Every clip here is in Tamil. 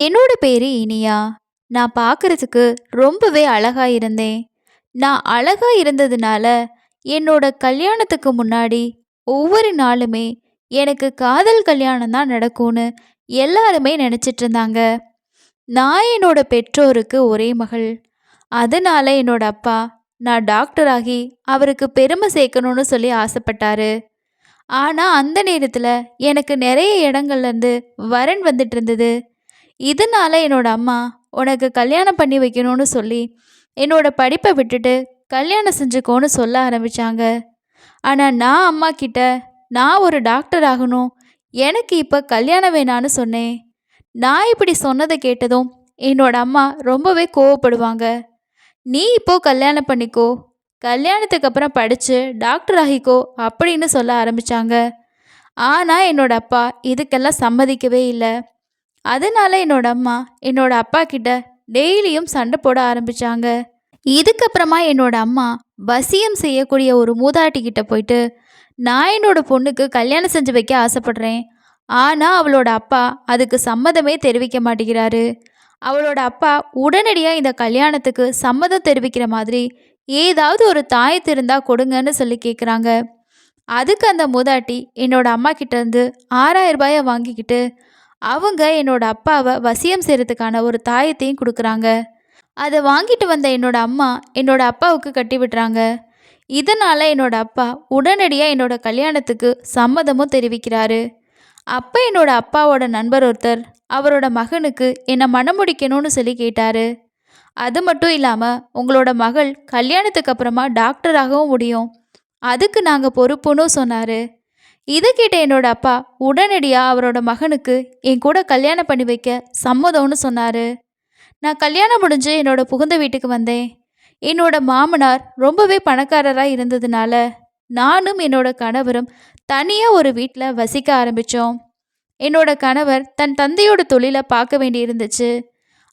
என்னோட பேரு இனியா. நான் பார்க்கறதுக்கு ரொம்பவே அழகா இருந்தேன். நான் அழகா இருந்ததுனால, என்னோட கல்யாணத்துக்கு முன்னாடி ஒவ்வொரு நாளுமே எனக்கு காதல் கல்யாணம் தான் நடக்கும்னு எல்லாருமே நெனச்சிட்டு இருந்தாங்க. நான் என்னோட பெற்றோருக்கு ஒரே மகள். அதனால என்னோட அப்பா நான் டாக்டர் ஆகி அவருக்கு பெருமை சேர்க்கணும்னு சொல்லி ஆசைப்பட்டாரு. ஆனா அந்த நேரத்துல எனக்கு நெறைய இடங்கள்லேருந்து வரன் வந்துட்டு இருந்தது. இதனால என்னோட அம்மா உனக்கு கல்யாணம் பண்ணி வைக்கணும்னு சொல்லி என்னோட படிப்பை விட்டுட்டு கல்யாணம் செஞ்சுக்கோன்னு சொல்ல ஆரம்பிச்சாங்க. ஆனால் நான் அம்மா கிட்ட நான் ஒரு டாக்டர் ஆகணும், எனக்கு இப்போ கல்யாணம் வேணான்னு சொன்னேன். நான் இப்படி சொன்னதை கேட்டதும் என்னோட அம்மா ரொம்பவே கோவப்படுவாங்க. நீ இப்போ கல்யாணம் பண்ணிக்கோ, கல்யாணத்துக்கு அப்புறம் படித்து டாக்டர் ஆகிக்கோ அப்படின்னு சொல்ல ஆரம்பித்தாங்க. ஆனால் என்னோட அப்பா இதுக்கெல்லாம் சம்மதிக்கவே இல்லை. அதனால என்னோட அம்மா என்னோட அப்பா கிட்ட டெய்லியும் சண்டை போட ஆரம்பிச்சாங்க. இதுக்கப்புறமா என்னோட அம்மா வசியம் செய்யக்கூடிய ஒரு மூதாட்டி கிட்ட போயிட்டு, நான் என்னோட பொண்ணுக்கு கல்யாணம் செஞ்சு வைக்க ஆசைப்படுறேன், ஆனால் அவளோட அப்பா அதுக்கு சம்மதமே தெரிவிக்க மாட்டேங்கிறாரு. அவளோட அப்பா உடனடியாக இந்த கல்யாணத்துக்கு சம்மதம் தெரிவிக்கிற மாதிரி ஏதாவது ஒரு தாயத்து இருந்தா கொடுங்கன்னு சொல்லி கேட்குறாங்க. அதுக்கு அந்த மூதாட்டி என்னோட அம்மா கிட்டேருந்து 6000 ரூபாயை வாங்கிக்கிட்டு அவங்க என்னோட அப்பாவை வசியம் செய்கிறதுக்கான ஒரு தாயத்தையும் கொடுக்குறாங்க. அதை வாங்கிட்டு வந்த என்னோட அம்மா என்னோட அப்பாவுக்கு கட்டி விடுறாங்க. இதனால் என்னோட அப்பா உடனடியாக என்னோட கல்யாணத்துக்கு சம்மதமும் தெரிவிக்கிறாரு. அப்போ என்னோட அப்பாவோட நண்பர் ஒருத்தர் அவரோட மகனுக்கு என்னை மணமுடிக்கணும்னு சொல்லி கேட்டார். அது மட்டும் இல்லாமல் உங்களோட மகள் கல்யாணத்துக்கு அப்புறமா டாக்டராகவும் முடியும், அதுக்கு நாங்கள் பொறுப்புன்னு சொன்னார். இதை கேட்ட என்னோட அப்பா உடனடியாக அவரோட மகனுக்கு என் கூட கல்யாணம் பண்ணி வைக்க சம்மதம்னு சொன்னார். நான் கல்யாணம் முடிஞ்சு என்னோட புகுந்த வீட்டுக்கு வந்தேன். என்னோட மாமனார் ரொம்பவே பணக்காரராக இருந்ததுனால நானும் என்னோட கணவரும் தனியாக ஒரு வீட்டில் வசிக்க ஆரம்பித்தோம். என்னோட கணவர் தன் தந்தையோட தொழிலை பார்க்க வேண்டி இருந்துச்சு.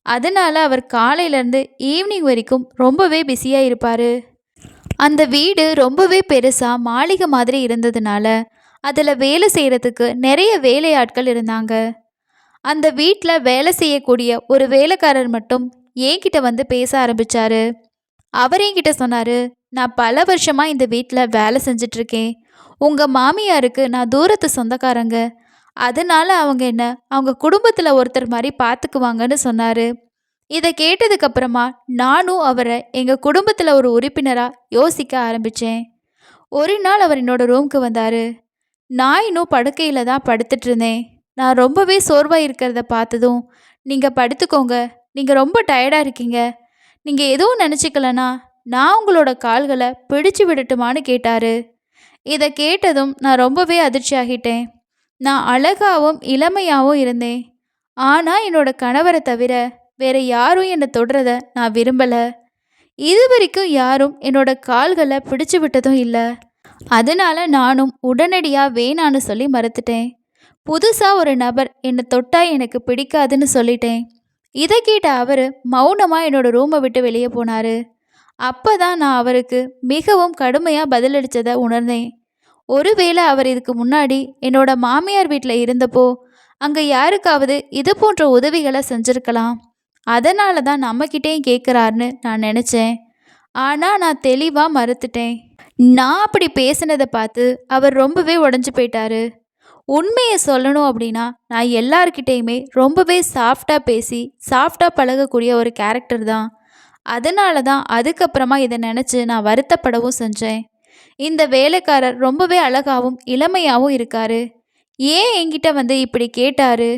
அதனால அவர் காலையிலேருந்து ஈவினிங் வரைக்கும் ரொம்பவே பிஸியாக இருப்பார். அந்த வீடு ரொம்பவே பெருசாக மாளிகை மாதிரி இருந்ததுனால அதில் வேலை செய்கிறதுக்கு நிறைய வேலையாட்கள் இருந்தாங்க. அந்த வீட்டில் வேலை செய்யக்கூடிய ஒரு வேலைக்காரர் மட்டும் என்கிட்ட வந்து பேச ஆரம்பித்தார். அவர் என்கிட்ட சொன்னார், நான் பல வருஷமாக இந்த வீட்டில் வேலை செஞ்சிட்ருக்கேன். உங்கள் மாமியாருக்கு நான் தூரத்து சொந்தக்காரங்க, அதனால அவங்க என்ன அவங்க குடும்பத்தில் ஒருத்தர் மாதிரி பார்த்துக்குவாங்கன்னு சொன்னார். இதை கேட்டதுக்கப்புறமா நானும் அவரை எங்கள் குடும்பத்தில் ஒரு உறுப்பினராக யோசிக்க ஆரம்பித்தேன். ஒரு நாள் அவர் என்னோட ரூமுக்கு வந்தார். நான் இன்னும் படுக்கையில் தான் படுத்துட்டு இருந்தேன். நான் ரொம்பவே சோர்வாக இருக்கிறத பார்த்ததும், நீங்கள் படுத்துக்கோங்க, நீங்கள் ரொம்ப டயர்டாக இருக்கீங்க, நீங்கள் எதுவும் நினச்சிக்கலனா நான் உங்களோட கால்களை பிடிச்சு விடட்டுமான்னு கேட்டார். இதை கேட்டதும் நான் ரொம்பவே அதிர்ச்சி ஆகிட்டேன். நான் அழகாகவும் இளமையாகவும் இருந்தேன். ஆனால் என்னோட கணவரை தவிர வேறு யாரும் என்னை தொடுறத நான் விரும்பலை. இது வரைக்கும் யாரும் என்னோட கால்களை பிடிச்சு விட்டதும் இல்லை. அதனால நானும் உடனடியாக வேணான்னு சொல்லி மறுத்துட்டேன். புதுசாக ஒரு நபர் என்னை தொட்டா எனக்கு பிடிக்காதுன்னு சொல்லிட்டேன். இதை கேட்ட அவர் மௌனமாக என்னோட ரூமை விட்டு வெளியே போனார். அப்போ தான் நான் அவருக்கு மிகவும் கடுமையாக பதிலளித்ததை உணர்ந்தேன். ஒருவேளை அவர் இதுக்கு முன்னாடி என்னோட மாமியார் வீட்டில் இருந்தப்போ அங்கே யாருக்காவது இது போன்ற உதவிகளை செஞ்சுருக்கலாம். அதனால தான் நம்மக்கிட்டேயும் கேட்குறாருன்னு நான் நினச்சேன். ஆனால் நான் தெளிவாக மறுத்துட்டேன். நான் அப்படி பேசினதை பார்த்து அவர் ரொம்பவே உடஞ்சி போயிட்டாரு. உண்மையை சொல்லணும் அப்படின்னா நான் எல்லார்கிட்டேயுமே ரொம்பவே சாஃப்டாக பேசி சாஃப்டாக பழகக்கூடிய ஒரு கேரக்டர் தான். அதனால தான் அதுக்கப்புறமா இதை நினச்சி நான் வருத்தப்படவும் செஞ்சேன். இந்த வேலைக்காரர் ரொம்பவே அழகாகவும் இளமையாகவும் இருக்காரு, ஏன் என்கிட்ட வந்து இப்படி கேட்டாரு?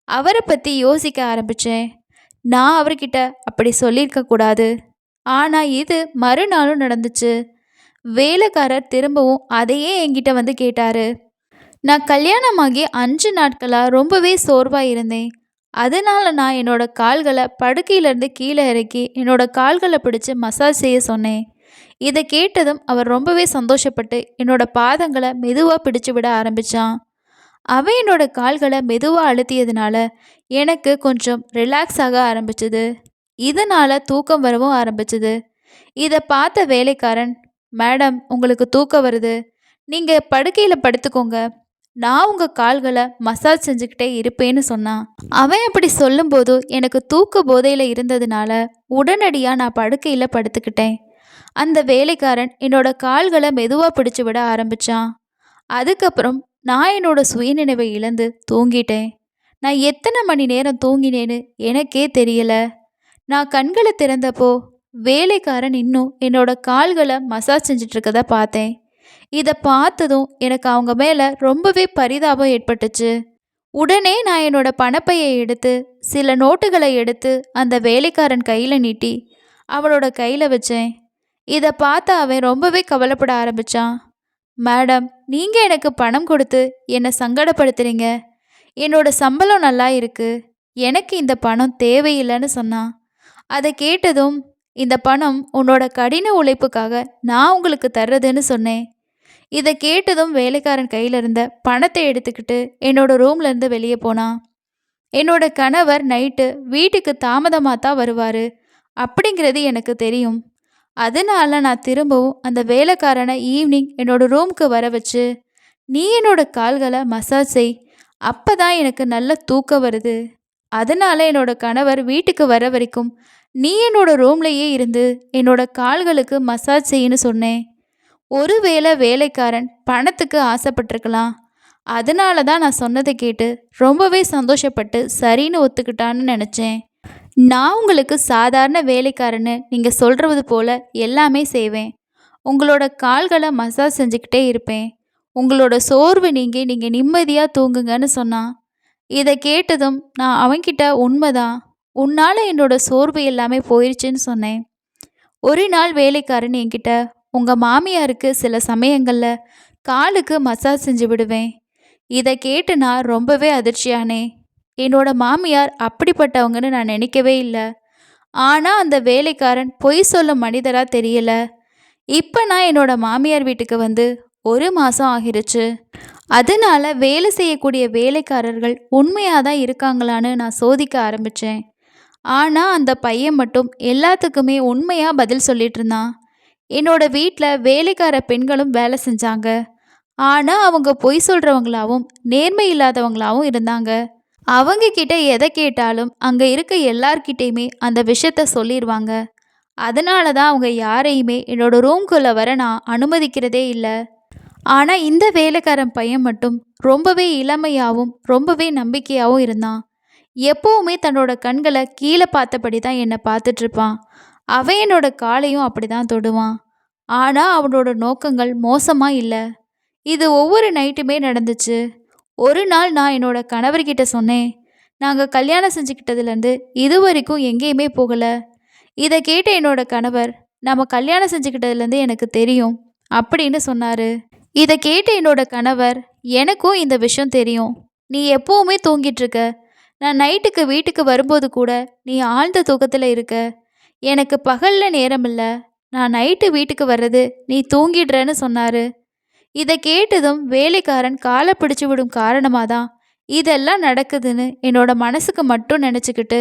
அவரை பற்றி யோசிக்க ஆரம்பித்தேன். நான் அவர்கிட்ட அப்படி சொல்லியிருக்கக்கூடாது. ஆனால் இது மறுநாளும் நடந்துச்சு. வேலைக்காரர் திரும்பவும் அதையே என்கிட்ட வந்து கேட்டார். நான் கல்யாணமாகி 5 நாட்களாக ரொம்பவே சோர்வாக இருந்தேன். அதனால நான் என்னோட கால்களை படுக்கையிலேருந்து கீழே இறக்கி என்னோட கால்களை பிடிச்சி மசாஜ் செய்ய சொன்னேன். இதை கேட்டதும் அவர் ரொம்பவே சந்தோஷப்பட்டு என்னோட பாதங்களை மெதுவாக பிடிச்சு விட ஆரம்பித்தான். அவன் என்னோட கால்களை மெதுவாக அழுத்தியதுனால எனக்கு கொஞ்சம் ரிலாக்ஸ் ஆக ஆரம்பிச்சுது. இதனால் தூக்கம் வரவும் ஆரம்பிச்சுது. இதை பார்த்த வேலைக்காரன், மேடம் உங்களுக்கு தூக்கம் வருது, நீங்கள் படுக்கையில் படுத்துக்கோங்க, நான் உங்க கால்களை மசாஜ் செஞ்சுக்கிட்டே இருப்பேன்னு சொன்னான். அவன் அப்படி சொல்லும்போது எனக்கு தூக்க போதையில இருந்ததுனால உடனடியா நான் படுக்கையில படுத்துக்கிட்டேன். அந்த வேலைக்காரன் என்னோட கால்களை மெதுவா பிடிச்சு விட ஆரம்பிச்சான். அதுக்கப்புறம் நான் என்னோட சுயநினைவை இழந்து தூங்கிட்டேன். நான் எத்தனை மணி நேரம் தூங்கினேன்னு எனக்கே தெரியல. நான் கண்களை திறந்தப்போ வேலைக்காரன் இன்னும் என்னோட கால்களை மசாஜ் செஞ்சுட்டு இருக்கத பார்த்தேன். இதை பார்த்ததும் எனக்கு அவங்க மேலே ரொம்பவே பரிதாபம் ஏற்பட்டுச்சு. உடனே நான் என்னோட பணப்பையை எடுத்து சில நோட்டுகளை எடுத்து அந்த வேலைக்காரன் கையில் நீட்டி அவனோட கையில் வச்சேன். இதை பார்த்து அவன் ரொம்பவே கவலைப்பட ஆரம்பிச்சான். மேடம், நீங்கள் எனக்கு பணம் கொடுத்து என்னை சங்கடப்படுத்துறீங்க. என்னோட சம்பளம் நல்லா இருக்கு. எனக்கு இந்த பணம் தேவையில்லைன்னு சொன்னான். அதை கேட்டதும், இந்த பணம் உன்னோட கடின உழைப்புக்காக நான் உங்களுக்கு தர்றதுன்னு சொன்னேன். இதை கேட்டதும் வேலைக்காரன் கையில் இருந்த பணத்தை எடுத்துக்கிட்டு என்னோட ரூம்லேருந்து வெளியே போனான். என்னோட கணவர் நைட்டு வீட்டுக்கு தாமதமாக தான் வருவார் அப்படிங்கிறது எனக்கு தெரியும். அதனால நான் திரும்பவும் அந்த வேலைக்காரனை ஈவினிங் என்னோட ரூமுக்கு வர வச்சு, நீ என்னோட கால்களை மசாஜ் செய், அப்போ தான் எனக்கு நல்ல தூக்கம் வருது. அதனால என்னோட கணவர் வீட்டுக்கு வர வரைக்கும் நீ என்னோட ரூம்லையே இருந்து என்னோட கால்களுக்கு மசாஜ் செய்யன்னு சொன்னேன். ஒருவேளை வேலைக்காரன் பணத்துக்கு ஆசைப்பட்டிருக்கலாம். அதனால தான் நான் சொன்னதை கேட்டு ரொம்பவே சந்தோஷப்பட்டு சரின்னு ஒத்துக்கிட்டான்னு நினச்சேன். நான் உங்களுக்கு சாதாரண வேலைக்காரன்னு நீங்கள் சொல்கிறது போல் எல்லாமே செய்வேன். உங்களோட கால்களை மசாஜ் செஞ்சுக்கிட்டே இருப்பேன். உங்களோட சோர்வு நீங்கள் நிம்மதியாக தூங்குங்கன்னு சொன்னான். இதை கேட்டதும் நான் அவன்கிட்ட உண்மைதான், உன்னால் என்னோட சோர்வு எல்லாமே போயிடுச்சுன்னு சொன்னேன். ஒரு நாள் வேலைக்காரன் என்கிட்ட, உங்கள் மாமியாருக்கு சில சமயங்களில் காலுக்கு மசாஜ் செஞ்சு விடுவேன். இதை கேட்டு நான் ரொம்பவே அதிர்ச்சியானேன். என்னோட மாமியார் அப்படிப்பட்டவங்கன்னு நான் நினைக்கவே இல்லை. ஆனால் அந்த வேலைக்காரன் பொய் சொல்லும் மனிதராக தெரியல. இப்போ நான் என்னோட மாமியார் வீட்டுக்கு வந்து 1 மாதம் ஆகிருச்சு. அதனால வேலை செய்யக்கூடிய வேலைக்காரர்கள் உண்மையாக தான் இருக்காங்களான்னு நான் சோதிக்க ஆரம்பித்தேன். ஆனால் அந்த பையன் மட்டும் எல்லாத்துக்குமே உண்மையாக பதில் சொல்லிட்டு இருந்தான். என்னோட வீட்டில் வேலைக்கார பெண்களும் வேலை செஞ்சாங்க. ஆனால் அவங்க பொய் சொல்கிறவங்களாவும் நேர்மை இல்லாதவங்களாகவும் இருந்தாங்க. அவங்க கிட்ட எதை கேட்டாலும் அங்கே இருக்க எல்லார்கிட்டையுமே அந்த விஷயத்த சொல்லிடுவாங்க. அதனால தான் அவங்க யாரையுமே என்னோட ரூம்குள்ளே வர நான் அனுமதிக்கிறதே இல்லை. ஆனால் இந்த வேலைக்காரன் பையன் மட்டும் ரொம்பவே இளமையாகவும் ரொம்பவே நம்பிக்கையாகவும் இருந்தான். எப்போவுமே தன்னோட கண்களை கீழே பார்த்தபடி தான் என்னை பார்த்துட்ருப்பான். அவன் என்னோட காலையும் அப்படி தான் தொடுவான். ஆனால் அவனோட நோக்கங்கள் மோசமாக இல்லை. இது ஒவ்வொரு நைட்டுமே நடந்துச்சு. ஒரு நாள் நான் என்னோட கணவர்கிட்ட சொன்னேன், நாங்கள் கல்யாணம் செஞ்சுக்கிட்டதுலேருந்து இது வரைக்கும் எங்கேயுமே போகலை. இதை கேட்ட என்னோட கணவர், நம்ம கல்யாணம் செஞ்சுக்கிட்டதுலேருந்து எனக்கு தெரியும் அப்படின்னு சொன்னார். இதை கேட்ட என்னோட கணவர், எனக்கும் இந்த விஷயம் தெரியும். நீ எப்போவுமே தூங்கிட்டுருக்க. நான் நைட்டுக்கு வீட்டுக்கு வரும்போது கூட நீ ஆழ்ந்த தூக்கத்தில் இருக்க. எனக்கு பகலில் நேரம் இல்லை. நான் நைட்டு வீட்டுக்கு வர்றது நீ தூங்கிடுறேன்னு சொன்னார். இதை கேட்டதும் வேலைக்காரன் காலை பிடிச்சு விடும் காரணமாக தான் இதெல்லாம் நடக்குதுன்னு என்னோட மனசுக்கு மட்டும் நினச்சிக்கிட்டு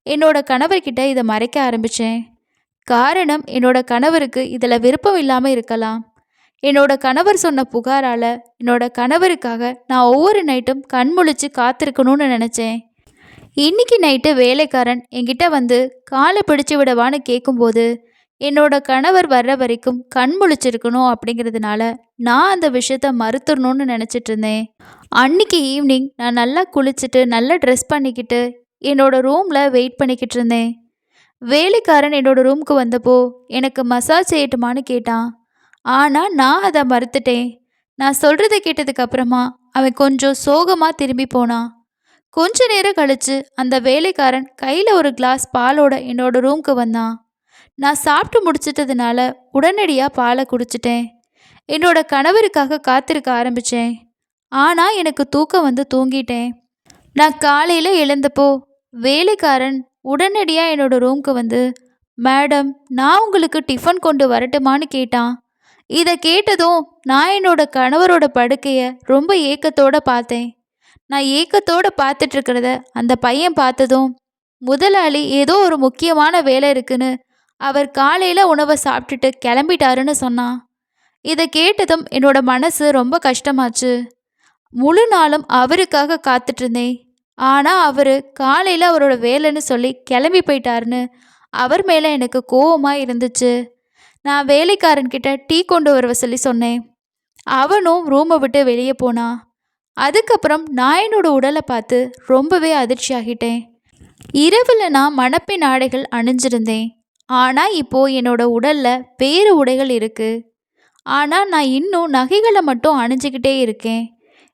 என்னோட கணவர்கிட்ட இதை மறைக்க ஆரம்பித்தேன். காரணம், என்னோட கணவருக்கு இதில் விருப்பம் இல்லாமல் இருக்கலாம். என்னோட கணவர் சொன்ன புகாரால் என்னோட கணவருக்காக நான் ஒவ்வொரு நைட்டும் கண்முழிச்சு காத்திருக்கணும்னு நினச்சேன். இன்னைக்கு நைட்டு வேலைக்காரன் என்கிட்ட வந்து காலை பிடிச்சு விடவான்னு கேட்கும்போது என்னோட கணவர் வர்ற வரைக்கும் கண் முழிச்சிருக்கணும் அப்படிங்கிறதுனால நான் அந்த விஷயத்த மறுத்துடணும்னு நினச்சிட்டு இருந்தேன். அன்னைக்கு ஈவினிங் நான் நல்லா குளிச்சுட்டு நல்லா ட்ரெஸ் பண்ணிக்கிட்டு என்னோட ரூமில் வெயிட் பண்ணிக்கிட்டு இருந்தேன். வேலைக்காரன் என்னோட ரூமுக்கு வந்தப்போ எனக்கு மசாஜ் செய்யட்டுமான்னு கேட்டான். ஆனால் நான் அதை மறுத்துட்டேன். நான் சொல்கிறத கேட்டதுக்கு அப்புறமா அவன் கொஞ்சம் சோகமாக திரும்பி போனான். கொஞ்ச நேரம் கழிச்சு அந்த வேலைக்காரன் கையில் ஒரு கிளாஸ் பாலோட என்னோட ரூமுக்கு வந்தான். நான் சாப்பிட்டு முடிச்சிட்டதுனால உடனடியாக பாலை குடிச்சிட்டேன். என்னோட கணவருக்காக காத்திருக்க ஆரம்பித்தேன். ஆனால் எனக்கு தூக்கம் வந்து தூங்கிட்டேன். நான் காலையில் எழுந்தப்போ வேலைக்காரன் உடனடியாக என்னோட ரூமுக்கு வந்து, மேடம், நான் உங்களுக்கு டிஃபன் கொண்டு வரட்டுமான்னு கேட்டான். இதை கேட்டதும் நான் என்னோட கணவரோட படுக்கையை ரொம்ப ஏக்கத்தோடு பார்த்தேன். நான் ஏக்கத்தோடு பார்த்துட்ருக்கிறத அந்த பையன் பார்த்ததும், முதலாளி ஏதோ ஒரு முக்கியமான வேலை இருக்குன்னு அவர் காலையில் உணவை சாப்பிட்டுட்டு கிளம்பிட்டாருன்னு சொன்னான். இதை கேட்டதும் என்னோட மனசு ரொம்ப கஷ்டமாச்சு. முழு நாளும் அவருக்காக காத்துட்டு இருந்தேன். ஆனால் அவர் காலையில் அவரோட வேலைன்னு சொல்லி கிளம்பி போயிட்டாருன்னு அவர் மேலே எனக்கு கோவமாக இருந்துச்சு. நான் வேலைக்காரன்கிட்ட டீ கொண்டு வரவ சொல்லி சொன்னேன். அவனும் ரூமை விட்டு வெளியே போனான். அதுக்கப்புறம் நான் என்னோட உடலை பார்த்து ரொம்பவே அதிர்ச்சி ஆகிட்டேன். இரவில் நான் மணப்பெண் ஆடைகள் அணிஞ்சிருந்தேன். ஆனால் இப்போது என்னோட உடலில் வேறு உடைகள் இருக்குது. ஆனால் நான் இன்னும் நகைகளை மட்டும் அணிஞ்சிக்கிட்டே இருக்கேன்.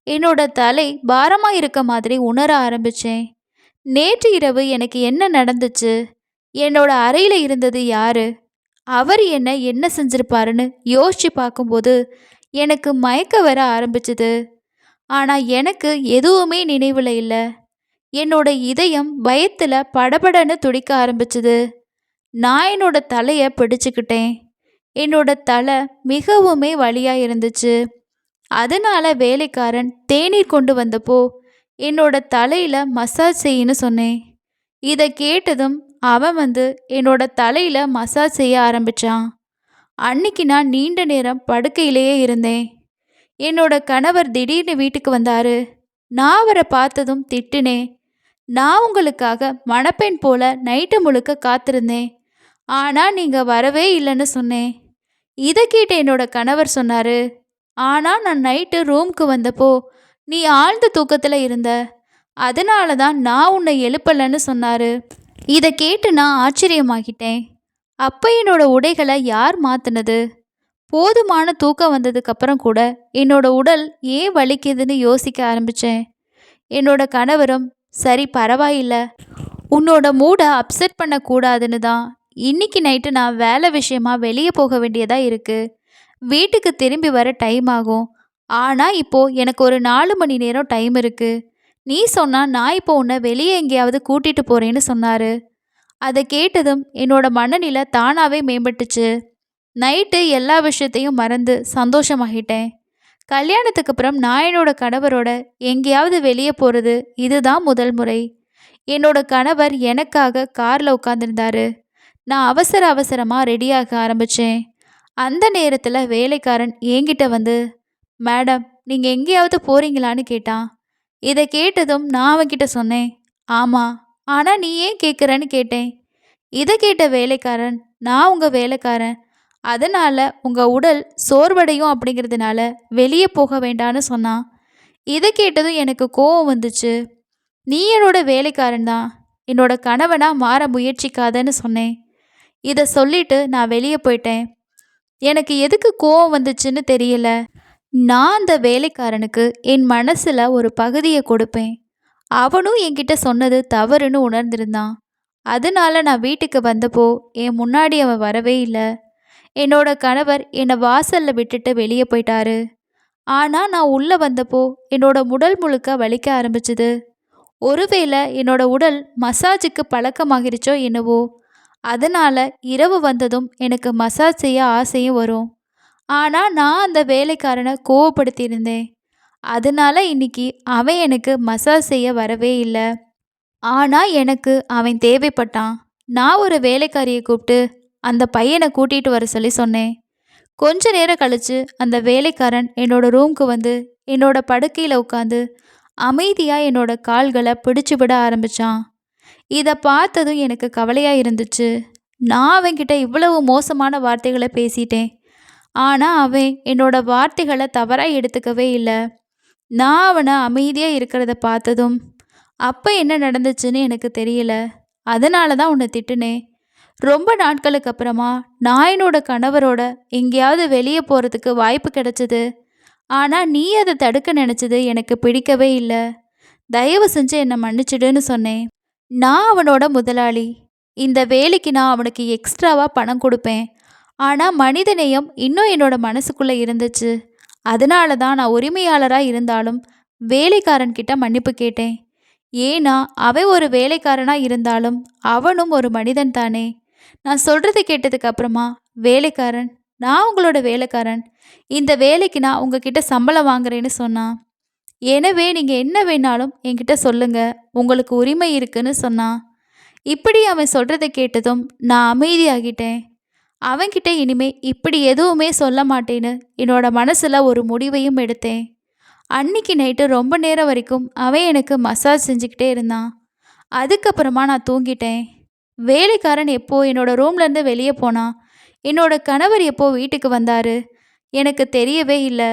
என்னோட தலை பாரமாக இருக்க மாதிரி உணர ஆரம்பித்தேன். நேற்று இரவு எனக்கு என்ன நடந்துச்சு? என்னோட அறையில் இருந்தது யாரு? அவர் என்ன செஞ்சிருப்பாருன்னு யோசிச்சு பார்க்கும்போது எனக்கு மயக்க வர ஆரம்பிச்சுது. ஆனால் எனக்கு எதுவுமே நினைவில் இல்லை. என்னோட இதயம் பயத்தில் படபடன்னு துடிக்க ஆரம்பிச்சுது. நான் என்னோட தலையை பிடிச்சுக்கிட்டேன். என்னோட தலை மிகவுமே வலியாக இருந்துச்சு. அதனால வேலைக்காரன் தேநீர் கொண்டு வந்தப்போ என்னோட தலையில் மசாஜ் செய்யன்னு சொன்னேன். இதை கேட்டதும் அவன் என்னோட தலையில் மசாஜ் செய்ய ஆரம்பித்தான். அன்னைக்கு நான் நீண்ட நேரம் படுக்கையிலேயே இருந்தேன். என்னோட கணவர் திடீர்னு வீட்டுக்கு வந்தார். நான் அவரை பார்த்ததும் திட்டினேன். நான் உங்களுக்காக மணப்பெண் போல நைட்டு முழுக்க காத்திருந்தேன். ஆனால் நீங்கள் வரவே இல்லைன்னு சொன்னேன். இதை கேட்ட என்னோட கணவர் சொன்னார், ஆனால் நான் நைட்டு ரூமுக்கு வந்தப்போ நீ ஆழ்ந்த தூக்கத்தில் இருந்த, அதனால தான் நான் உன்னை எழுப்பலைன்னு சொன்னார். இதை கேட்டு நான் ஆச்சரியமாகிட்டேன். அப்போ என்னோட உடைகளை யார் மாற்றினது? போதுமான தூக்கம் வந்ததுக்கப்புறம் கூட என்னோட உடல் ஏன் வலிக்குதுன்னு யோசிக்க ஆரம்பித்தேன். என்னோட கணவரும், சரி பரவாயில்ல, உன்னோட மூடை அப்செட் பண்ணக்கூடாதுன்னு தான் இன்னைக்கு நைட்டு நான் வேலை விஷயமா வெளியே போக வேண்டியதாக இருக்குது. வீட்டுக்கு திரும்பி வர டைம் ஆகும். ஆனால் இப்போது எனக்கு ஒரு 4 மணி நேரம் டைம் இருக்குது. நீ சொன்னால் நான் இப்போ உன்னை வெளியே எங்கேயாவது கூட்டிகிட்டு போகிறேன்னு சொன்னார். அதை கேட்டதும் என்னோட மனநிலை தானாகவே மேம்பட்டுச்சு. நைட்டு எல்லா விஷயத்தையும் மறந்து சந்தோஷமாகிட்டேன். கல்யாணத்துக்கு அப்புறம் நான் என்னோட கணவரோட எங்கேயாவது வெளியே போகிறது இதுதான் முதல் முறை. என்னோட கணவர் எனக்காக காரில் உட்காந்துருந்தாரு. நான் அவசரமாக ரெடியாக ஆரம்பித்தேன். அந்த நேரத்தில் வேலைக்காரன் என்கிட்ட வந்து, மேடம் நீங்கள் எங்கேயாவது போகிறீங்களான்னு கேட்டான். இதை கேட்டதும் நான் அவன்கிட்ட சொன்னேன், ஆமாம், ஆனால் நீ ஏன் கேட்குறன்னு கேட்டேன். இதை கேட்ட வேலைக்காரன், நான் உங்கள் வேலைக்காரன், அதனால் உங்கள் உடல் சோர்வடையும் அப்படிங்கிறதுனால வெளியே போக வேண்டான்னு சொன்னான். இதை கேட்டதும் எனக்கு கோவம் வந்துச்சு. நீ என்னோட வேலைக்காரன் தான், என்னோட கணவனாக மாற முயற்சிக்காதன்னு சொன்னேன். இதை சொல்லிட்டு நான் வெளியே போயிட்டேன். எனக்கு எதுக்கு கோவம் வந்துச்சுன்னு தெரியல. நான் அந்த வேலைக்காரனுக்கு என் மனசில் ஒரு பகுதியை கொடுப்பேன். அவனும் என்கிட்ட சொன்னது தவறுன்னு உணர்ந்திருந்தான். அதனால நான் வீட்டுக்கு வந்தப்போ என் முன்னாடி அவன் வரவே இல்லை. என்னோட கணவர் என்னை வாசலில் விட்டுட்டு வெளியே போயிட்டாரு. ஆனால் நான் உள்ளே வந்தப்போ என்னோட உடல் முழுக்க வலிக்க ஆரம்பிச்சுது. ஒருவேளை என்னோட உடல் மசாஜுக்கு பழக்கமாகிருச்சோ என்னவோ. அதனால் இரவு வந்ததும் எனக்கு மசாஜ் செய்ய ஆசையும் வரும். ஆனால் நான் அந்த வேலைக்காரனை கோவப்படுத்தியிருந்தேன். அதனால இன்னைக்கு அவன் எனக்கு மசாஜ் செய்ய வரவே இல்லை. ஆனால் எனக்கு அவன் தேவைப்பட்டான். நான் ஒரு வேலைக்காரியை கூப்பிட்டு அந்த பையனை கூட்டிகிட்டு வர சொல்லி சொன்னேன். கொஞ்ச நேரம் கழித்து அந்த வேலைக்காரன் என்னோட ரூமுக்கு வந்து என்னோட படுக்கையில் உட்காந்து அமைதியாக என்னோட கால்களை பிடிச்சு விட ஆரம்பித்தான். இதை பார்த்ததும் எனக்கு கவலையாக இருந்துச்சு. நான் அவன்கிட்ட இவ்வளவு மோசமான வார்த்தைகளை பேசிட்டேன். ஆனால் அவன் என்னோட வார்த்தைகளை தவறாக எடுத்துக்கவே இல்லை. நான் அவனை அமைதியாக இருக்கிறத பார்த்ததும், அப்போ என்ன நடந்துச்சுன்னு எனக்கு தெரியல. அதனால தான் உன்னை திட்டுனேன். ரொம்ப நாட்களுக்கு அப்புறமா நான் என்னோட கணவரோட எங்கேயாவது வெளியே போகிறதுக்கு வாய்ப்பு கிடைச்சிது. ஆனால் நீ அதை தடுக்க நினச்சது எனக்கு பிடிக்கவே இல்லை. தயவு செஞ்சு என்னை மன்னிச்சிடுன்னு சொன்னேன். நான் அவனோட முதலாளி. இந்த வேலைக்கு நான் அவனுக்கு எக்ஸ்ட்ராவாக பணம் கொடுப்பேன். ஆனால் மனிதநேயம் இன்னும் என்னோட மனசுக்குள்ளே இருந்துச்சு. அதனால தான் நான் உரிமையாளராக இருந்தாலும் வேலைக்காரன்கிட்ட மன்னிப்பு கேட்டேன். ஏன்னா அவன் ஒரு வேலைக்காரனாக இருந்தாலும் அவனும் ஒரு மனிதன் தானே. நான் சொல்கிறத கேட்டதுக்கு அப்புறமா வேலைக்காரன், நான் உங்களோட வேலைக்காரன், இந்த வேலைக்கு நான் உங்ககிட்ட சம்பளம் வாங்குறேன்னு சொன்னான். எனவே நீங்கள் என்ன வேணாலும் என்கிட்ட சொல்லுங்கள், உங்களுக்கு உரிமை இருக்குன்னு சொன்னான். இப்படி அவன் சொல்கிறத கேட்டதும் நான் அமைதியாகிட்டேன். அவன்கிட்ட இனிமே இப்படி எதுவுமே சொல்ல மாட்டேன்னு என்னோட மனசில் ஒரு முடிவையும் எடுத்தேன். அன்னைக்கு நைட்டு ரொம்ப நேரம் வரைக்கும் அவன் எனக்கு மசாஜ் செஞ்சுக்கிட்டே இருந்தான். அதுக்கப்புறமா நான் தூங்கிட்டேன். வேலைக்காரன் எப்போ என்னோட ரூம்லேருந்து வெளியே போனான், என்னோட கணவர் எப்போ வீட்டுக்கு வந்தாரு, எனக்கு தெரியவே இல்லை.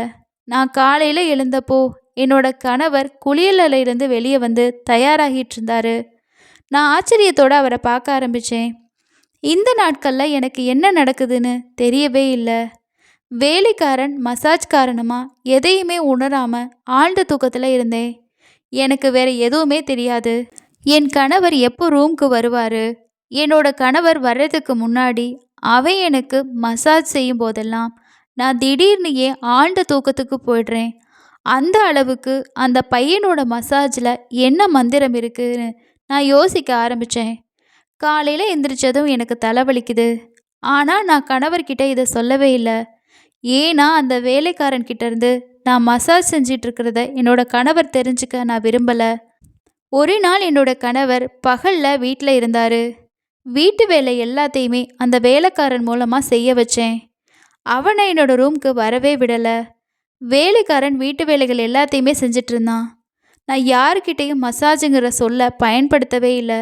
நான் காலையில் எழுந்தப்போ என்னோட கணவர் குளியலில் இருந்து வெளியே வந்து தயாராகிட்டு இருந்தாரு. நான் ஆச்சரியத்தோடு அவரை பார்க்க ஆரம்பித்தேன். இந்த நாட்களில் எனக்கு என்ன நடக்குதுன்னு தெரியவே இல்லை. வேலைக்காரன் மசாஜ் காரணமாக எதையுமே உணராமல் ஆழ்ந்த தூக்கத்தில் இருந்தேன். எனக்கு வேற எதுவுமே தெரியாது. என் கணவர் எப்போ ரூம்க்கு வருவார், என்னோட கணவர் வர்றதுக்கு முன்னாடி அவன் எனக்கு மசாஜ் செய்யும் போதெல்லாம் நான் திடீர்னு ஏன் ஆழ்ந்த தூக்கத்துக்கு போயிடுறேன். அந்த அளவுக்கு அந்த பையனோட மசாஜில் என்ன மந்திரம் இருக்குன்னு நான் யோசிக்க ஆரம்பித்தேன். காலையில் எந்திரிச்சதும் எனக்கு தலைவலிக்குது. ஆனால் நான் கணவர்கிட்ட இதை சொல்லவே இல்லை. ஏன்னா அந்த வேலைக்காரன்கிட்ட இருந்து நான் மசாஜ் செஞ்சிட்ருக்கிறத என்னோட கணவர் தெரிஞ்சுக்க நான் விரும்பலை. ஒரு நாள் என்னோட கணவர் பகலில் வீட்டில் இருந்தார். வீட்டு வேலை எல்லாத்தையுமே அந்த வேலைக்காரன் மூலமாக செய்ய வச்சேன். அவனை என்னோட ரூம்க்கு வரவே விடலை. வேலைக்காரன் வீட்டு வேலைகள் எல்லாத்தையுமே செஞ்சிட்ருந்தான். நான் யாருக்கிட்டேயும் மசாஜுங்கிற சொல்ல பயன்படுத்தவே இல்லை.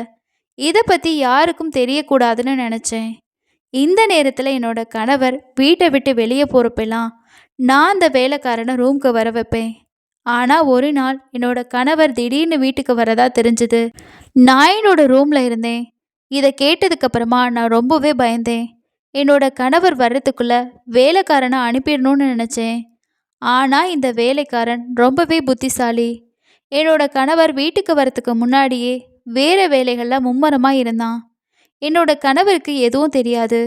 இதை பற்றி யாருக்கும் தெரியக்கூடாதுன்னு நினச்சேன். இந்த நேரத்தில் என்னோட கணவர் வீட்டை விட்டு வெளியே போகிறப்பெல்லாம் நான் அந்த வேலைக்காரனை ரூம்க்கு வர வைப்பேன். ஆனால் ஒரு நாள் என்னோட கணவர் திடீர்னு வீட்டுக்கு வரதா தெரிஞ்சுது. நான் என்னோட ரூமில் இருந்தேன். இதை கேட்டதுக்கப்புறமா நான் ரொம்பவே பயந்தேன். என்னோட கணவர் வர்றதுக்குள்ளே வேலைக்காரனை அனுப்பிடணும்னு நினச்சேன். ஆனால் இந்த வேலைக்காரன் ரொம்பவே புத்திசாலி. என்னோட கணவர் வீட்டுக்கு வரத்துக்கு முன்னாடியே வேறு வேலைகளில் மும்முரமாக இருந்தான். என்னோட கணவருக்கு எதுவும் தெரியாது.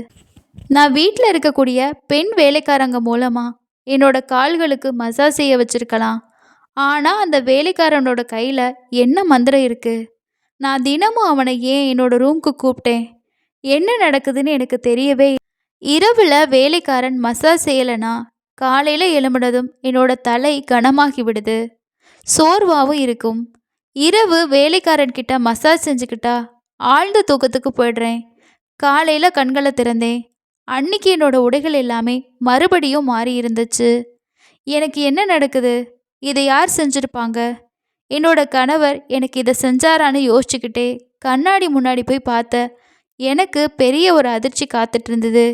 நான் வீட்டில் இருக்கக்கூடிய பெண் வேலைக்காரங்க மூலமாக என்னோட கால்களுக்கு மசாஜ் செய்ய வச்சிருக்கலாம். ஆனால் அந்த வேலைக்காரனோட கையில் என்ன மந்திரம் இருக்குது? நான் தினமும் அவனை ஏன் என்னோட ரூம்க்கு கூப்பிட்டேன்? என்ன நடக்குதுன்னு எனக்கு தெரியவே இல்லை. இரவில் வேலைக்காரன் மசாஜ் செய்யலைன்னா காலையில் எழும்பினதும் என்னோட தலை கனமாகி விடுது, சோர்வாகவும் இருக்கும். இரவு வேலைக்காரன்கிட்ட மசாஜ் செஞ்சுக்கிட்டா ஆழ்ந்த தூக்கத்துக்கு போயிடுறேன். காலையில் கண்களை திறந்தேன். அன்னைக்கு என்னோட உடைகள் எல்லாமே மறுபடியும் மாறி இருந்துச்சு. எனக்கு என்ன நடக்குது? இதை யார் செஞ்சுருப்பாங்க? என்னோட கணவர் எனக்கு இதை செஞ்சாரான்னு யோசிச்சுக்கிட்டே கண்ணாடி முன்னாடி போய் பார்த்த எனக்கு பெரிய ஒரு அதிர்ச்சி காத்துட்டு இருந்தது.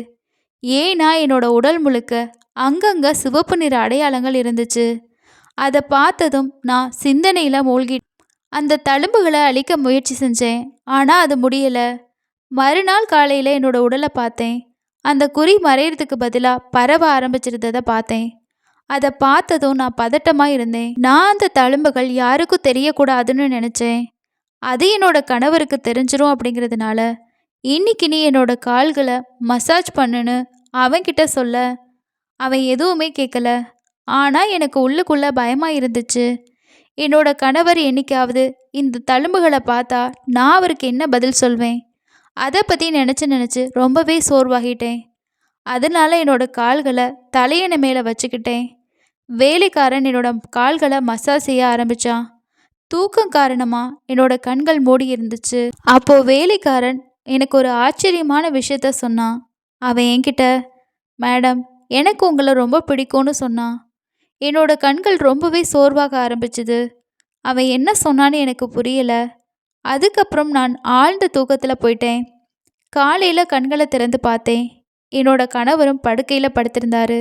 ஏன்னா என்னோட உடல் முழுக்க அங்கங்கே சிவப்பு நிற அடையாளங்கள் இருந்துச்சு. அதை பார்த்ததும் நான் சிந்தனையில் மூழ்கி அந்த தழும்புகளை அழிக்க முயற்சி செஞ்சேன். ஆனால் அது முடியலை. மறுநாள் காலையில் என்னோட உடலை பார்த்தேன். அந்த குறி மறையிறதுக்கு பதிலாக பரவ ஆரம்பிச்சிருந்ததை பார்த்தேன். அதை பார்த்ததும் நான் பதட்டமாக இருந்தேன். நான் அந்த தழும்புகள் யாருக்கும் தெரியக்கூடாதுன்னு நினச்சேன். அது என்னோட கணவருக்கு தெரிஞ்சிடும் அப்படிங்கிறதுனால இன்னைக்கு நீ என்னோட கால்களை மசாஜ் பண்ணுன்னு அவன்கிட்ட சொல்ல அவன் எதுவுமே கேட்கல. ஆனால் எனக்கு உள்ளுக்குள்ளே பயமாக இருந்துச்சு. என்னோட கணவர் என்னைக்காவது இந்த தழும்புகளை பார்த்தா நான் அவருக்கு என்ன பதில் சொல்வேன்? அதை பற்றி நினச்சி ரொம்பவே சோர்வாகிட்டேன். அதனால என்னோட கால்களை தலையணை மேலே வச்சுக்கிட்டேன். வேலைக்காரன் என்னோட கால்களை மசாஜ் செய்ய ஆரம்பித்தான். தூக்கம் காரணமாக என்னோட கண்கள் மூடி இருந்துச்சு. அப்போது வேலைக்காரன் எனக்கு ஒரு ஆச்சரியமான விஷயத்த சொன்னான். அவன் என்கிட்ட, மேடம், எனக்கு உங்களை ரொம்ப பிடிக்கும்னு சொன்னான். என்னோட கண்கள் ரொம்பவே சோர்வாக ஆரம்பிச்சுது. அவன் என்ன சொன்னான்னு எனக்கு புரியலை. அதுக்கப்புறம் நான் ஆழ்ந்த தூக்கத்தில் போயிட்டேன். காலையில் கண்களை திறந்து பார்த்தேன். என்னோட கணவரும் படுக்கையில் படுத்திருந்தாரு.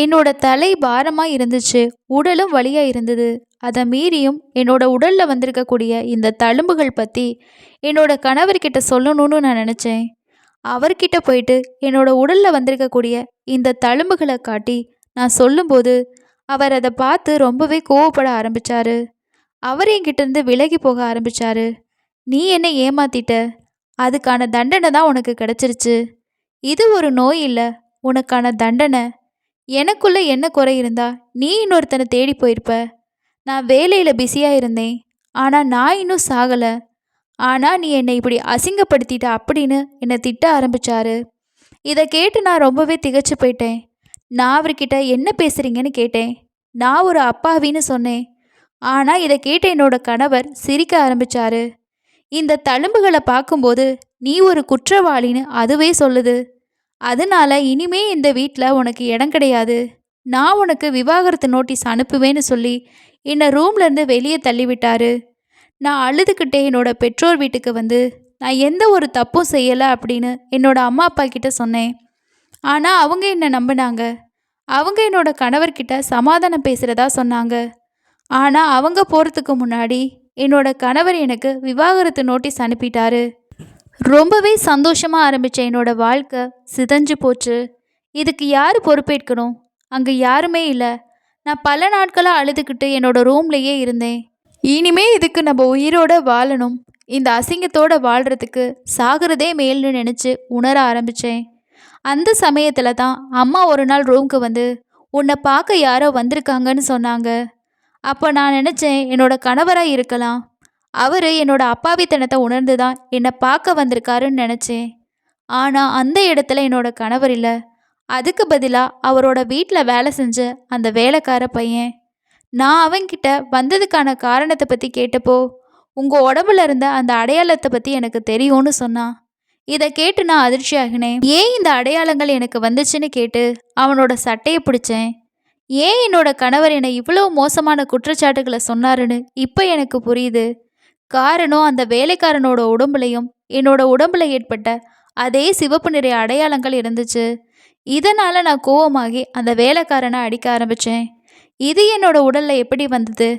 என்னோட தலை பாரமாக இருந்துச்சு, உடலும் வலியாக இருந்தது. அதை மீறியும் என்னோட உடலில் வந்திருக்கக்கூடிய இந்த தழும்புகள் பற்றி என்னோட கணவர்கிட்ட சொல்லணும்னு நான் நினச்சேன். அவர்கிட்ட போயிட்டு என்னோட உடலில் வந்திருக்கக்கூடிய இந்த தழும்புகளை காட்டி நான் சொல்லும்போது அவர் அதை பார்த்து ரொம்பவே கோவப்பட ஆரம்பித்தார். அவர் என்கிட்டேருந்து விலகி போக ஆரம்பித்தார். நீ என்னை ஏமாத்திட்ட, அதுக்கான தண்டனை தான் உனக்கு கிடச்சிருச்சு. இது ஒரு நோய் இல்லை, உனக்கான தண்டனை. எனக்குள்ளே என்ன குறை இருந்தா நீ இன்னொருத்தனை தேடி போயிருப்ப. நான் வேலையில் பிஸியாக இருந்தேன், ஆனால் நான் இன்னும் சாகலை. ஆனால் நீ என்னை இப்படி அசிங்கப்படுத்திட்ட அப்படின்னு என்னை திட்ட ஆரம்பித்தார். இதை கேட்டு நான் ரொம்பவே திகைச்சு போயிட்டேன். நான் அவர்கிட்ட என்ன பேசுகிறீங்கன்னு கேட்டேன். நான் ஒரு அப்பாவின்னு சொன்னேன். ஆனால் இதை கேட்ட என்னோட கணவர் சிரிக்க ஆரம்பித்தார். இந்த தழும்புகளை பார்க்கும்போது நீ ஒரு குற்றவாளின்னு அதுவே சொல்லுது. அதனால இனிமே இந்த வீட்டில் உனக்கு இடம் கிடையாது. நான் உனக்கு விவாகரத்து நோட்டீஸ் அனுப்புவேன்னு சொல்லி என்னை ரூம்லேருந்து வெளியே தள்ளிவிட்டாரு. நான் அழுதுகிட்டே என்னோட பெற்றோர் வீட்டுக்கு வந்து நான் எந்த ஒரு தப்பும் செய்யலை அப்படின்னு என்னோட அம்மா அப்பா கிட்ட சொன்னேன். ஆனால் அவங்க என்னை நம்பினாங்க. அவங்க என்னோட கணவர்கிட்ட சமாதானம் பேசுகிறதா சொன்னாங்க. ஆனால் அவங்க போகிறதுக்கு முன்னாடி என்னோட கணவர் எனக்கு விவாகரத்து நோட்டீஸ் அனுப்பிட்டாரு. ரொம்பவே சந்தோஷமாக ஆரம்பித்த என்னோட வாழ்க்கை சிதைஞ்சு போச்சு. இதுக்கு யார் பொறுப்பேற்கணும்? அங்கே யாருமே இல்லை. நான் பல நாட்களாக அழுதுகிட்டு என்னோட ரூம்லேயே இருந்தேன். இனிமே இதுக்கு நம்ம உயிரோட வாழணும், இந்த அசிங்கத்தோடு வாழ்கிறதுக்கு சாகிறதே மேல்னு நினச்சி உணர ஆரம்பித்தேன். அந்த சமயத்தில் தான் அம்மா ஒரு நாள் ரூமுக்கு வந்து உன்னை பார்க்க யாரோ வந்திருக்காங்கன்னு சொன்னாங்க. அப்போ நான் நினச்சேன் என்னோட கணவராக இருக்கலாம். அவர் என்னோட அப்பாவித்தனத்தை உணர்ந்து தான் என்னை பார்க்க வந்திருக்காருன்னு நினச்சேன். ஆனால் அந்த இடத்துல என்னோட கணவர் இல்லை. அதுக்கு பதிலாக அவரோட வீட்டில் வேலை செஞ்ச அந்த வேலைக்கார பையன். நான் அவன்கிட்ட வந்ததுக்கான காரணத்தை பற்றி கேட்டப்போ உங்கள் உடம்புல இருந்த அந்த அடையாளத்தை பற்றி எனக்கு தெரியும்னு சொன்னான். இதை கேட்டு நான் அதிர்ச்சி ஆகினேன். ஏன் இந்த அடையாளங்கள் எனக்கு வந்துச்சுன்னு கேட்டு அவனோட சட்டையை பிடிச்சேன். ஏன் என்னோட கணவர் என்னை இவ்வளோ மோசமான குற்றச்சாட்டுகளை சொன்னாருன்னு இப்போ எனக்கு புரியுது. காரணம் அந்த வேலைக்காரனோட உடம்புலையும் என்னோட உடம்புல ஏற்பட்ட அதே சிவப்பு நிற அடையாளங்கள் இருந்துச்சு. இதனால் நான் கோவமாகி அந்த வேலைக்காரனை அடிக்க ஆரம்பித்தேன். இது என்னோட உடலில் எப்படி வந்தது?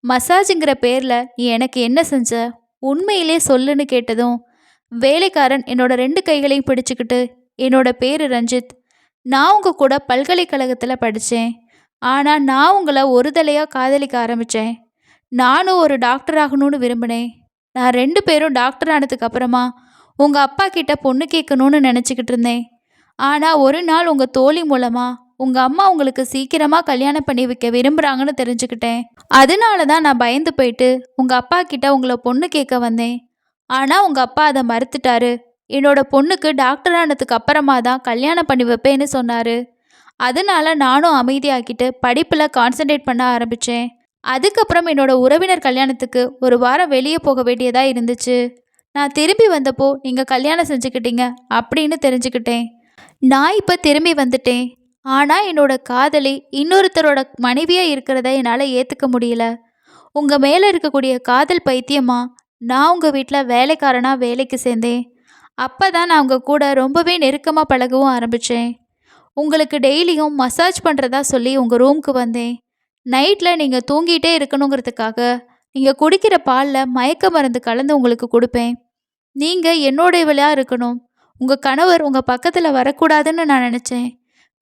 மசாஜுங்கிற பேரில் நீ எனக்கு என்ன செஞ்ச? உண்மையிலே சொல்லுன்னு கேட்டதும் வேலைக்காரன் என்னோட 2 கைகளையும் பிடிச்சிக்கிட்டு, என்னோட பேர் ரஞ்சித், நான் உங்கள் கூட பல்கலைக்கழகத்தில் படித்தேன். ஆனால் நான் உங்களை ஒரு தலையாக காதலிக்க ஆரம்பித்தேன். நானும் ஒரு டாக்டர் ஆகணும்னு விரும்பினேன். நான் 2 பேரும் டாக்டர் ஆனதுக்கு அப்புறமா உங்கள் அப்பா கிட்ட பொண்ணு கேட்கணும்னு நினச்சிக்கிட்டு இருந்தேன். ஆனால் ஒரு நாள் உங்கள் தோழி மூலமாக உங்கள் அம்மா உங்களுக்கு சீக்கிரமாக கல்யாணம் பண்ணி வைக்க விரும்புகிறாங்கன்னு தெரிஞ்சுக்கிட்டேன். அதனால தான் நான் பயந்து போயிட்டு உங்கள் அப்பா கிட்ட உங்களை பொண்ணு கேட்க வந்தேன். ஆனால் உங்கள் அப்பா அதை மறுத்துட்டாரு. என்னோட பொண்ணுக்கு டாக்டர் ஆனதுக்கு அப்புறமா தான் கல்யாணம் பண்ணி வைப்பேன்னு சொன்னார். அதனால நானும் அமைதியாக்கிட்டு படிப்பில் கான்சன்ட்ரேட் பண்ண ஆரம்பித்தேன். அதுக்கப்புறம் என்னோட உறவினர் கல்யாணத்துக்கு ஒரு வாரம் வெளியே போக வேண்டியதாக இருந்துச்சு. நான் திரும்பி வந்தப்போ நீங்கள் கல்யாணம் செஞ்சுக்கிட்டீங்க அப்படின்னு தெரிஞ்சுக்கிட்டேன். நான் இப்போ திரும்பி வந்துட்டேன். ஆனால் என்னோட காதலி இன்னொருத்தரோட மனைவியாக இருக்கிறத என்னால் ஏற்றுக்க முடியல. உங்கள் மேலே இருக்கக்கூடிய காதல் பைத்தியமா நான் உங்கள் வீட்டில் வேலைக்காரனாக வேலைக்கு சேர்ந்தேன். அப்போ தான் நான் உங்கள் கூட ரொம்பவே நெருக்கமாக பழகவும் ஆரம்பித்தேன். உங்களுக்கு டெய்லியும் மசாஜ் பண்ணுறதா சொல்லி உங்கள் ரூமுக்கு வந்தேன். நைட்டில் நீங்கள் தூங்கிட்டே இருக்கணுங்கிறதுக்காக நீங்கள் குடிக்கிற பாலில் மயக்க மருந்து கலந்து உங்களுக்கு கொடுப்பேன். நீங்கள் என்னோடையவளாக இருக்கணும். உங்கள் கணவர் உங்கள் பக்கத்தில் வரக்கூடாதுன்னு நான் நினச்சேன்.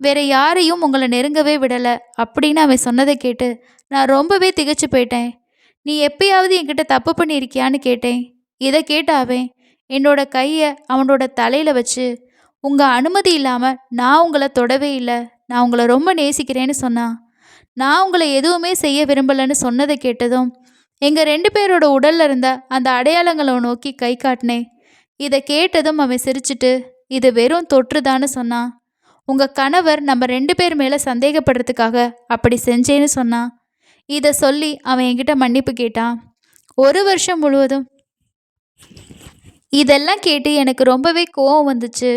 வேறு யாரையும் உங்களை நெருங்கவே விடலை அப்படின்னு அவன் சொன்னதை கேட்டு நான் ரொம்பவே திகைச்சு போயிட்டேன். நீ எப்பயாவது என்கிட்ட தப்பு பண்ணியிருக்கியான்னு கேட்டேன். இதை கேட்ட அவன் என்னோட கையை அவனோட தலையில் வச்சு, உங்கள் அனுமதி இல்லாமல் நான் உங்களை தொடவே இல்லை, நான் உங்களை ரொம்ப நேசிக்கிறேன்னு சொன்னான். நான் உங்களை எதுவுமே செய்ய விரும்பலைன்னு சொன்னதை கேட்டதும் எங்கள் 2 பேரோட உடலில் இருந்த அந்த அடையாளங்களை நோக்கி கை காட்டினேன். இதை கேட்டதும் அவன் சிரிச்சிட்டு, இது வெறும் தொற்றுதான்னு சொன்னான். உங்கள் கணவர் நம்ம 2 பேர் மேலே சந்தேகப்படுறதுக்காக அப்படி செஞ்சேன்னு சொன்னான். இதை சொல்லி அவன் என்கிட்ட மன்னிப்பு கேட்டான். 1 வருஷம் முழுவதும் இதெல்லாம் கேட்டு எனக்கு ரொம்பவே கோவம் வந்துச்சு.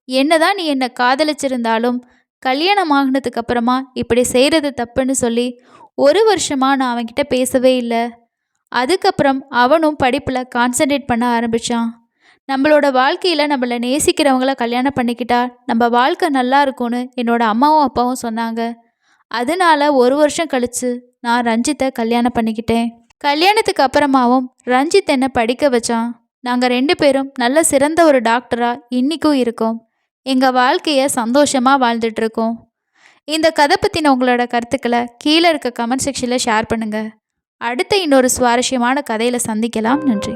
என்னதான் நீ என்னை காதலிச்சிருந்தாலும் கல்யாணம் ஆகினதுக்கு அப்புறமா இப்படி செய்கிறது தப்புன்னு சொல்லி 1 வருஷமாக நான் அவன்கிட்ட பேசவே இல்லை. அதுக்கப்புறம் அவனும் படிப்பில் கான்சன்ட்ரேட் பண்ண ஆரம்பித்தான். நம்மளோட வாழ்க்கையில் நம்மளை நேசிக்கிறவங்கள கல்யாணம் பண்ணிக்கிட்டா நம்ம வாழ்க்கை நல்லா இருக்கும்னு என்னோட அம்மாவும் அப்பாவும் சொன்னாங்க. அதனால 1 வருஷம் கழித்து நான் ரஞ்சித்தை கல்யாணம் பண்ணிக்கிட்டேன். கல்யாணத்துக்கு அப்புறமாவும் ரஞ்சித் என்னை படிக்க வச்சான். நாங்கள் 2 பேரும் நல்ல சிறந்த ஒரு டாக்டராக இன்றைக்கும் இருக்கோம். எங்கள் வாழ்க்கையை சந்தோஷமாக வாழ்ந்துட்டுருக்கோம். இந்த கதை பற்றின உங்களோட கருத்துக்களை கீழே இருக்க கமெண்ட் செக்ஷனில் ஷேர் பண்ணுங்கள். அடுத்த இன்னொரு சுவாரஸ்யமான கதையில் சந்திக்கலாம். நன்றி.